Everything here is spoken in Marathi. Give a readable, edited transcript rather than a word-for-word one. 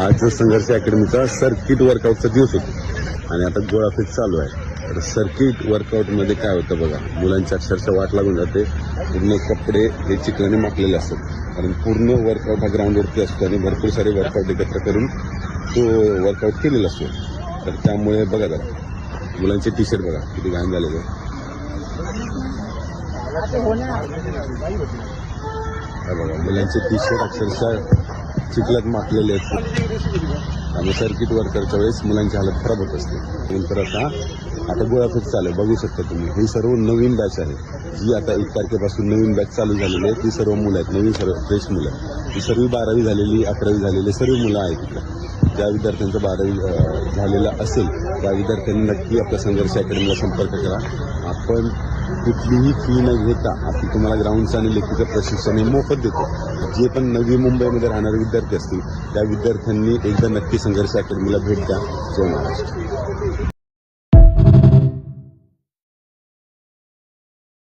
आज संघर्ष अकॅडमीचा सर्किट वर्कआउटचा दिवस होता आणि आता गोळाफेक चालू आहे. तर सर्किट वर्कआउटमध्ये काय होतं बघा, मुलांची अक्षरशः वाट लागून जाते. पूर्ण कपडे हे चिखलाने माखलेले असतात कारण पूर्ण वर्कआउट हा ग्राउंडवरती असतो आणि भरपूर सारे वर्कआउट एकत्र करून तो वर्कआउट केलेला असतो. तर त्यामुळे बघा जरा मुलांचे टी शर्ट बघा किती घाण झालेले. बघा मुलांचे टी शर्ट अक्षरशः चिखलात माखलेले आहेत. त्यामुळे सर्किट वर्करच्या वेळेस मुलांची हालत खराब होत असते. नंतर आता गोळाफेक चालू आहे, बघू शकता तुम्ही. ही सर्व नवीन बॅच आहे जी आता 1 तारखेपासून नवीन बॅच चालू झालेली आहे. ती सर्व मुलं आहेत, नवीन सर्व फ्रेश मुलं आहेत. ही सर्व 12वी झालेली, 11वी झालेली सर्व मुलं आहेत तिथं. ज्या विद्यार्थ्यांचं 12वी झालेला असेल त्या विद्यार्थ्यांनी नक्की आपल्या संघर्ष अकॅडमीला संपर्क करा. आपण कुठलीही फी न घेता आपण तुम्हाला ग्राउंडचं आणि लेखीचं प्रशिक्षण हे मोफत देतो. जे पण नवी मुंबईमध्ये राहणारे विद्यार्थी असतील त्या विद्यार्थ्यांनी एकदा नक्की संघर्ष अकॅडमीला भेट द्या. जय महाराष्ट्र.